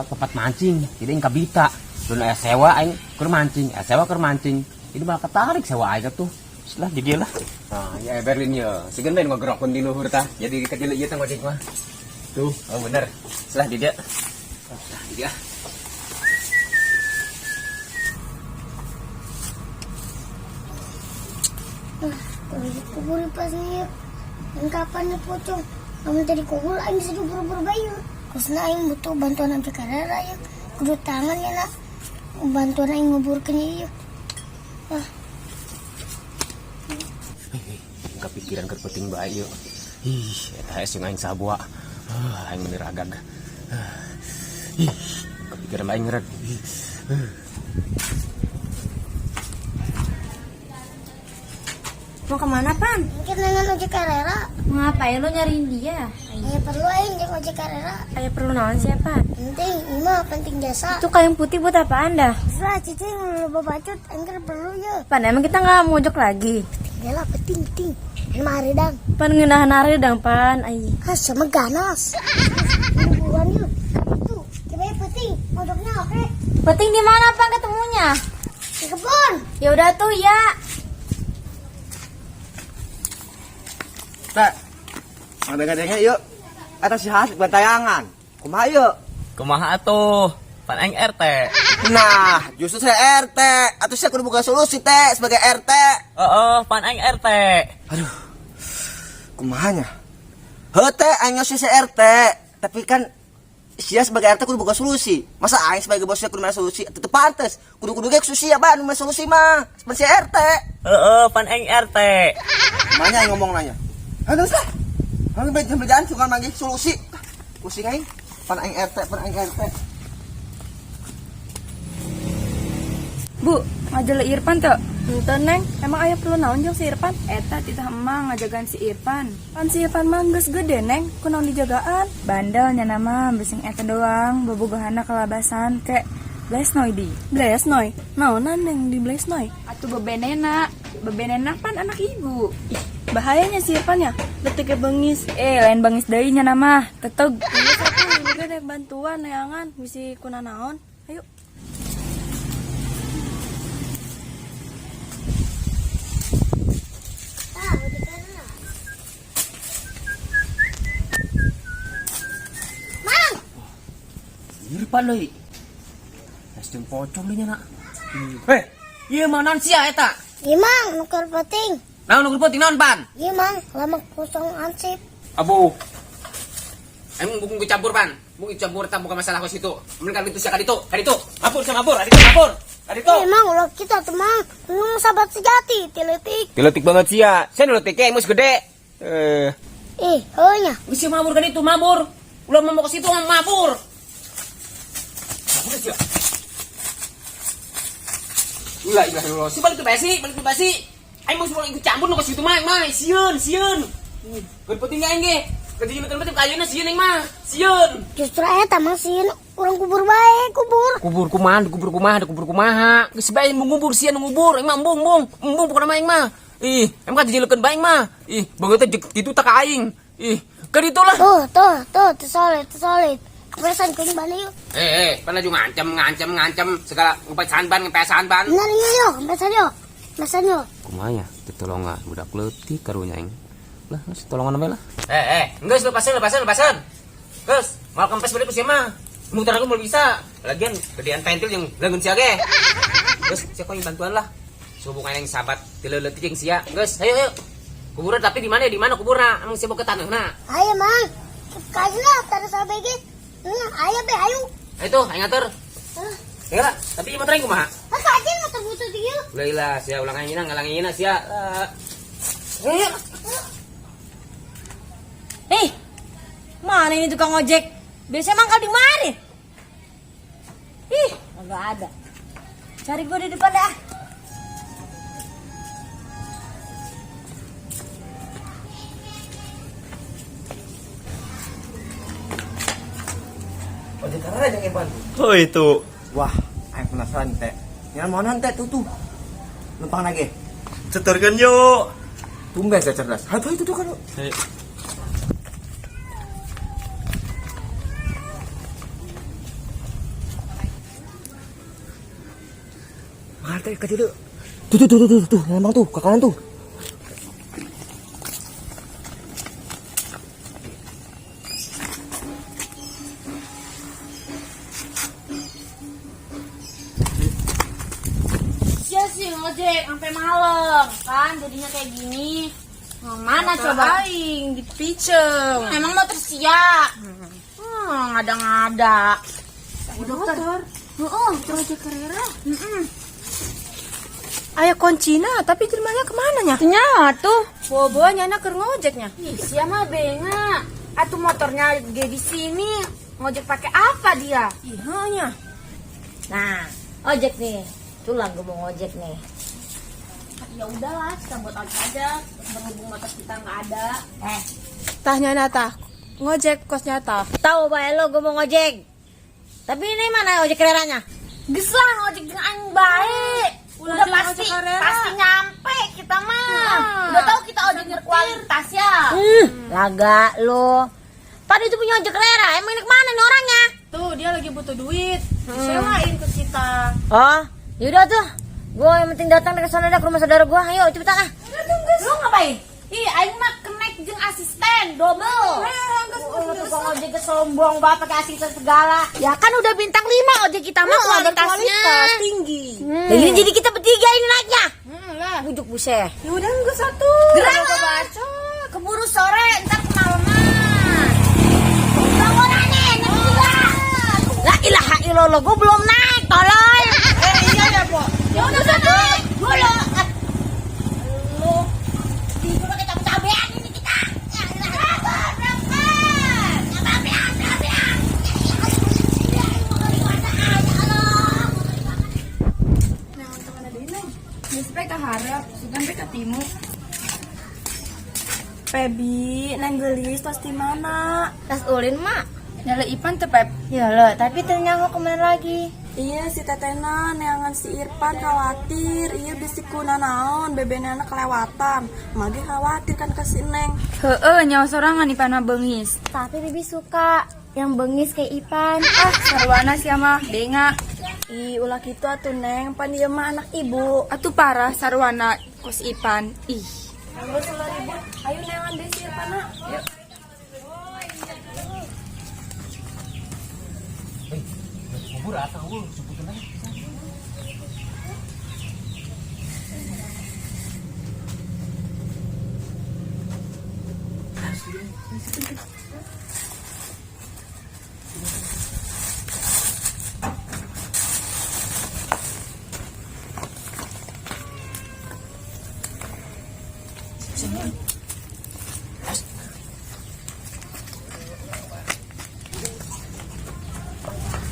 tempat mancing. Jadi yang kabita. Dulu sewa aing keur mancing, sewa keur mancing. Ini bakal ketarik sewa aing tuh. Setelah di dia lah. Nah, ya Berlin ya. Sigan main ngogrokun di luhur tah. Jadi kecil ieu teh ngojek mah. Tuh, oh bener. Setelah di dia. Setelah di dia. Kubur pasnya yang kapan nih pocong kamu tadi kubur aing bisa buru-buru bayu kusna aing butuh bantuan aja karera ya kudu tangan ya nak bantuan aing nguburkeun ieu Kepikiran keur penting bae yeuh. Eta es yang aing sabua. Aing bener agak. Kepikiran aing ngeret. Mau kemana, Pan? mungkin dengan ojek karera Ngapain lo nyariin dia? ya perlu aing jeung ojek karera Kayak perlu naon siapa? penting ini mah penting jasa Itu kain putih buat apaan dah? lah cici lu babacut aing keur perlu ya Pan, emang kita nggak mau ojek lagi? ya lah penting mari dang Pan ngenahan hari dang, Pan. Ay. sama ganas buruan yuk itu coba penting ojeknya oke Penting di mana, Pan, ketemunya? di kebun Ya udah tuh, ya. Teh, ngadeng-ngadengnya yuk. Atas si Hasib bantayangan. Kumaha yuk? Kumaha atuh? Pan aing RT. Nah, justru saya RT. Atau saya kudu buka solusi teh sebagai RT. Pan aing RT. Aduh, kumahanya? Hete, aing sih saya RT. Tapi kan sia sebagai RT kudu buka solusi. Masa aing sebagai bosnya kudu mana solusi? Tetep pantes. Kudu ge solusi ya, Ban, mana solusi mah. Seperti si RT. Pan aing RT. Kumahanya aing ngomong nanya. Aduh, sah. Hang berjalan suka manggil solusi. Pusing aing. Pan aing RT. Bu, ngajak Irfan tuh. Ente neng, emang ayah perlu naon jeung si Irfan? Eta titah emang ngajagaan si Irfan. Pan si Irfan mah geus gede neng, kunaon dijagaan? Bandelnya nama, bising eta doang, bobogohana kalabasan ke Blesnoy di. Blesnoy? Naonan neng di Blesnoy? Atuh bebenena pan anak ibu. Ih, bahayanya si Irfan ya, detik ke bengis. Lain bengis deui nya nama, teteg. Geus atuh ini gede bantuan neangan, misi kunanaon. Ayo. Irfan deui. Es jeung pocong deui nya na. Heh, ieu mah naon sia eta? Iya mang, nuker penting. Naon nu penting naon, Pan? Iya mang, lama kosong ansip. Abu. Emang buku campur, Pan. Buku campur tak bukan masalah kos itu. Mending itu sia ka ditu. Ngapur sia ngapur, aditu ngapur. Aditu. Iya mang, ulah kita temang. Nung sahabat sejati, tiletik. Diletik banget sia. Saya diletik mus gede. Heunya. Geus sia mabur kan itu, mabur. Ulah mau ke situ mabur. Mabur sia. Ulah ilah. Si balik ke basi. Aing mau ikut campur nu ka situ mah, sieun. Keur penting aing ge. Kerja makan betul kayunya sieun aing mah. Sieun. Justru eta mah sieun urang kubur bae, kubur. Kubur kumaha. Geus bae ngubur sieun ngubur. Aing mah embung pokona mah aing mah. Emang kan dijileukeun bae aing mah. Beungeut teh kitu tak ka aing. Keur ditu lah. Tuh, solid. Kepesan kuning bana yuk. Pan aju ngancam segala ngepesan ban. Benar yuk, kepesan yuk. Kumaha ya? Ditolongan budak leutik karunya aing. Lah, geus tolongan we lah. Geus lepasan. Geus, mal kempes beli sia mah. Muter aku belum bisa. Lagian gedean pentil yang leungeun sia ge. Geus, sia koin bantuan lah. Hubungan yang sahabat tileuleut jeung sia. Geus, ayo. Kuburan tapi di mana kuburna? Emang sia mau ke taneuhna. Ayo mang. Kajna tara sabege. Ayo be, ayo. Ayo tuh, aing ngatur. Ya lah, tapi motor aing kumaha? Kajin motor butut ieu. Ulah sia ulang aing ngalangiina sia. Ayo. Mana ini tukang ojek? Biasanya mangkal di mana? Enggak ada. Cari gue di depan dah. Ojek karena jeung Irfan. Oh itu. Wah, aing penasaran teh. Ngan monon teh tuh. Numpang lagi. Ceterkeun yuk. Tumben saya cerdas. Hatur itu tuh kan. RT ke dulu. Tuh, emang tuh, ke kanan tuh. Sia sih ngojek sampai malam kan jadinya kayak gini. Nah, mana coba? Aing dipiceng. Emang motor sia. Ngada-ngada. Motor. Oh, ngojek Carrera. Aya kuncina, tapi jelmanya kemana nya? Nya tuh. Bawa-bawanya anak keur ngojeknya. Ih, sia mah benga. Atuh motornya dia di sini. Ngojek pakai apa dia? Iya nya. Nah, ojek nih. Tulang gue mau ngojek nih. Ya udahlah, kita buat ojek aja. Berhubung motor kita nggak ada. Tahnya nata. Ngojek kosnya tah. Tahu bae lo gue mau ngojek. Tapi ini mana ojek Carrera-nya? Geus lah ngojek jeung aing bae. Udah pasti nyampe kita mah. Udah tahu kita ojek berkualitas ya. Laga lo. Tadi itu punya ojek Carrera, emang ini kemana nih orangnya? Tuh, dia lagi butuh duit. Sewain ke kita. Oh, yaudah tuh. Gue yang penting datang ke sana ke rumah saudara gue. Ayo cepetan ah. Lu ngapain? Ih, aing mah connect jeung asisten double. Tukang ojek sombong banget pakai asisten segala. Ya kan udah bintang 5 ojek kita mah kualitasnya tinggi. Jadi kita bertiga ini naiknya. Lah, Bujuk buset. ya udah enggak satu. Gerak baca. Keburu sore ntar kemalaman. Bangunannya nanti juga. La ilaha illallah, gue belum naik, tolong. Iya ya, Po. Ya udah satu. Dulu. Lu tidur pakai cabe-cabean ini kita. Berangkat. Sampai ke harap, sampai ke timu. Pebi, neng gelis tos di mana? Tas ulin mak. Nyala Ipan tuh Pep. Ya lo, tapi ternyata kemana lagi? Iya si Tetena neangan si Irfan khawatir. Iya bisiku naon bebena anak kelewatan. Magi khawatir kan kasih neng. Nyawa sorangan Ipan mah bengis. Tapi Bibi suka yang bengis kayak Ipan. Sarwana sih mah benga. Ih ulah gitu atuh neng. Pan dia mah anak ibu. Atuh parah sarwana kos Ipan. Ih. Ayo selalu ribut. Ayo neangan deh si Irfan nak. Yuk. Bubur atau bubur sebutin aja.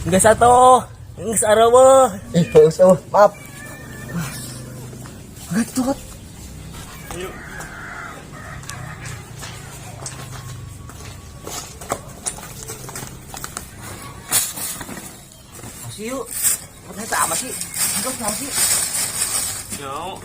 Enggak satu. Enggak arawa. Maaf. Enggak tuh. Masih yuk. Katanya sama sih. Enggak mau sih. Yo.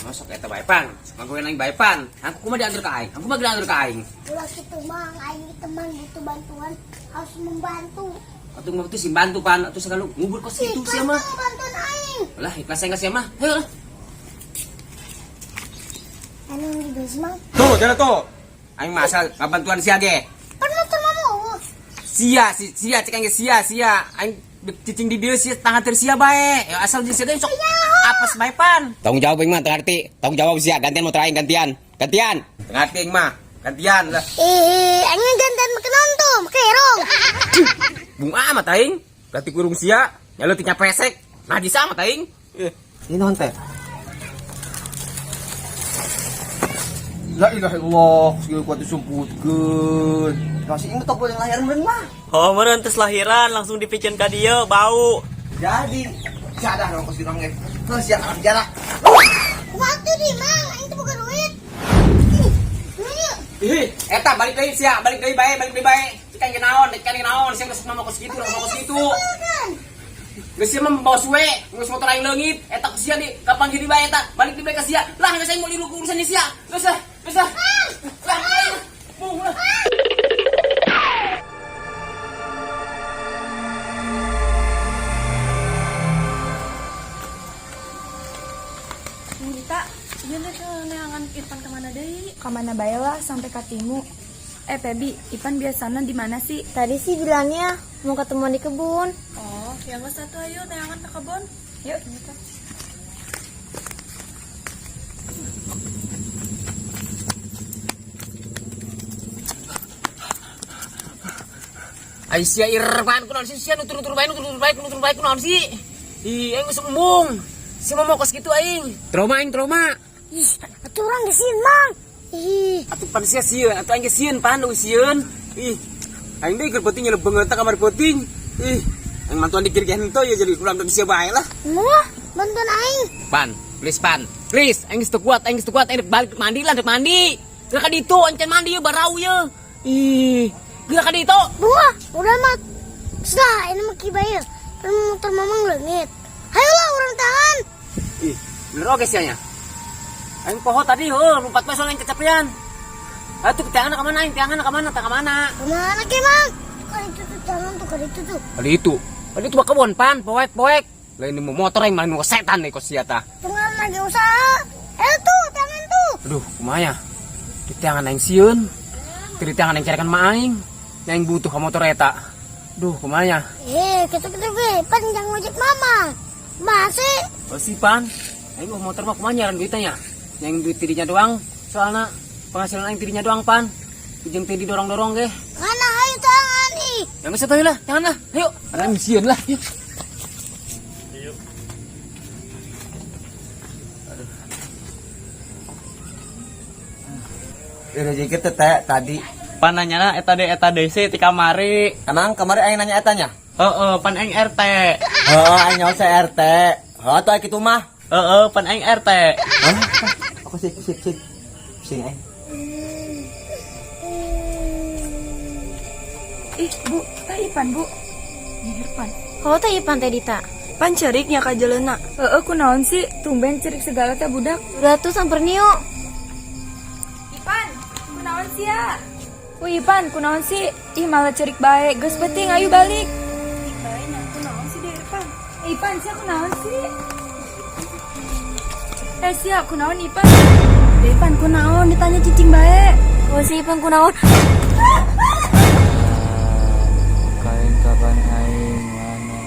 Masuk eta baepan. Mangkoin aing baepan. Aku mah diantar ka aing. Aku mah diantar ka aing. Ulah gitu mang, aing teman butuh bantuan, harus membantu. Atuh mah tuh simbantu pan. Atuh segala ngubur kos itu sih mah. Bantuan aing. Lah ikhlas enggak sih mah. Ayo lah. Anu di base mang, Tuh, jangan tuh. Aing mah asal ngabantuan sia ge. kan motor mau. Sia cek aing sia. Aing cicing di dieu sia tangan teu sia bae. Ya asal di sia teh sok apes bae pan. Tanggung jawab aing mah teu ngarti. Tanggung jawab sia gantian motor aing gantian. Teu ngarti aing mah. Gantian lah. Aing gantian make nonton, make herong. Bung amat aing. Ganti kurung sia. Nyaleutik nya pesek. Nah di sama aing. Ini non teh. La ilaha illallah, segala kuat disumputkeun. Masih inget apa yang lahir meureun mah. Oh, meureun tes lahiran langsung dipikeun ka dieu, bau. Jadi, jadah dong kos di nongeng. Terus yang alam jarak. Waktu di mang, aing teh boga duit. Ih, eta balik deui sia, balik deui bae. Cek naon, sia geus mah kos kitu, kos kitu. Geus sia mah membawa suwe, geus motor aing leungit, eta ku sia di kapan gini bae eta, balik deui bae ka sia. Lah geus aing mau lilu urusan di sia. Geus lah. Lah, bung lah. Kamana bae lah sampai katimu. Pebi, Ipan biasanya di mana sih? Tadi sih bilangnya mau ketemuan di kebun. Oh, yang ke satu ayo tayangan ke kebun. Yuk, kita. Aisyah Irfan kunaon sih sia nutur baik kunaon sih. Ih, aing geus embung. Si mau kos kitu aing. Trauma. Ih, atuh orang gesin, Mang. Ih, Atuh pan sia sieun, atuh aing geus sieun pan sieun. Ih, aing deui keur penting nyeleb beungeut kamar penting. Ih, aing mantuan dikir henteu ya jadi kulam teu sia bae lah. muah, bantuan aing. Pan, please, aing geus teu kuat, aing balik mandi lah, mandi. Geus ka ditu, encan mandi ye barau ye. Ih, geus ka ditu. Muah, udah mat. Slah, ini mah kibaya. Kan motor mamang leungit. Hayolah orang tahan. Ih, bener oke sianya. Aing poho tadi lompat masuk aing kecapean. Atuh tiangan ka mana aing? Tiangan ka mana? Kemana ke, Mang? Kali itu tuh, tangan tuh, kali itu tuh. Kali itu mah kebon pan, poek. Lain mau motor aing malah mau setan nih kos sia tah. Tengah lagi usaha. Tuh, tangan tuh. Aduh, kumaha? Di tiangan aing sieun. Di tiangan aing carekan ma aing. Aing butuh ka motor eta. Duh, kumaha? Kita gue, panjang ojek mama. Masih. Oh si pan. Aing mau motor mah kumaha nyaran duitnya? Yang duit tidinya doang. Soalnya penghasilan aing tidinya doang pan. Jeung teh didorong-dorong ge. Mana ayo tangan nih. Yang geus atuh lah, jangan lah. Ayo, ada misian lah. Yuk. Udah jadi teh tadi. Pan nanya eta DC ti kamari. Emang kemarin aing nanya etanya? Pan aing RT. Aing nyawa saya RT. Tuh aing kitu mah. Pan aing RT. Hah? Aku sip. Sing aing. Ih, Bu, teh Ipan, Bu. Irpan. Oh, teh Ipan teh Dita. Pan ceriknya ka jeleuna. Kunaon sih? Tumben cerik segala teh budak. Udah tuh samperin yuk. Ipan, kunaon sih ya? Ipan, kunaon sih? Ih, malah cerik bae. Geus penting ayo balik. Baiknya, kunaon sih deh Ipan? Ipan, sia kunaon sih? Sia kunaon Ipan? Ipan kunaon ditanya cicing bae. Oh, si Ipan kunaon? Kain kapan aing mana?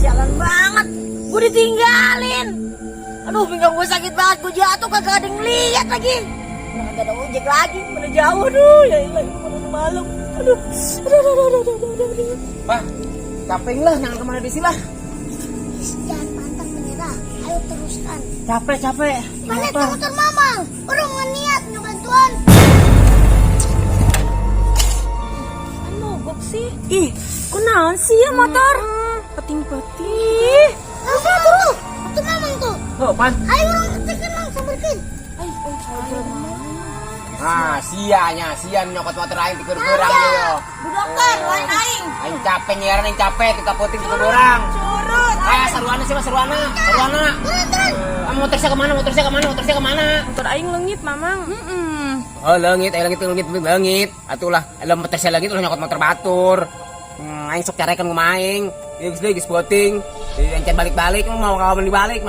Sialan banget. Gue ditinggalin. Aduh, pinggang gue sakit banget. Gue jatuh kagak ada yang lihat lagi. Kagak ada ojek lagi. Mana jauh, aduh. Ya ilah, itu mana malam. Aduh. Pak, capek lah, jangan kemana di sini lah. Jangan pantang menyerah. Ayo teruskan. Capek. Mana tuh motor mamang? Orang mau niat nggak bantuan. Mogok sih. Ih, kunaon sih ya motor? Peting-peting. Apa tuh? Itu mamang tuh. Oh, pan. Ayo orang ketikin Mang, samberkin. Sian nyokot motor aing di kurang yo. Budakan, lain aing. Aing capek nyeran, aing capek kita puting ke orang. Curut. Saruana sih, Mas, saruana. Turun. Motor saya kemana? Motor aing leungit, Mamang. Oh, leungit. Atulah, motor saya leungit ulah nyokot motor batur. Aing sok carekan ngumaing. Geus puting. Encan balik-balik mau kawan dibalik.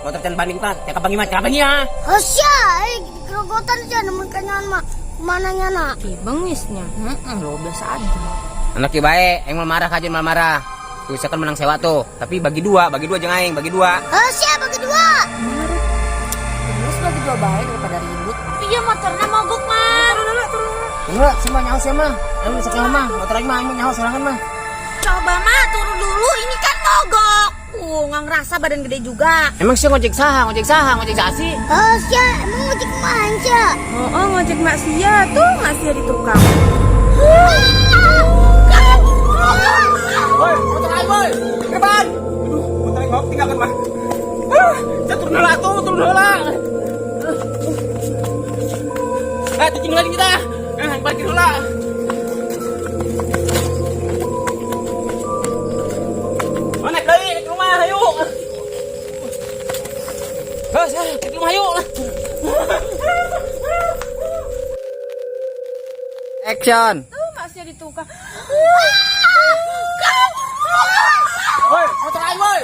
Motor can banding pak. Cakap bangi ya. Hasya, kerogotan aja nemen kenyan mah. Mananya nak? Bengisnya. Lo biasa aja. Anak bae, aing mal marah. Tuh saya kan menang sewa tuh. Tapi bagi dua jeung aing, bagi dua. Hasya bagi dua. Terus bagi dua baik daripada ribut. Iya motornya mogok, Mang. Enggak, sih mah nyaho mah. Aing bisa ke mah, motor aing mah aing nyaho sorangan mah. Coba mah turun dulu, ini kan mogok. Nggak ngerasa badan gede juga. Emang sih ngojek saha sih? Hasya, emang ojek manja. Ngojek mak sia tuh, mak sia di tukang. Woi, motor aing woi. Depan. Aduh, motor aing tinggalkan mah. Turun heula. Cicing lagi kita. Parkir heula. Naik ke rumah, ayo. Naik ke rumah, ayo. Action. Tuh, mak sia di tukang. Woi, motor aing woi.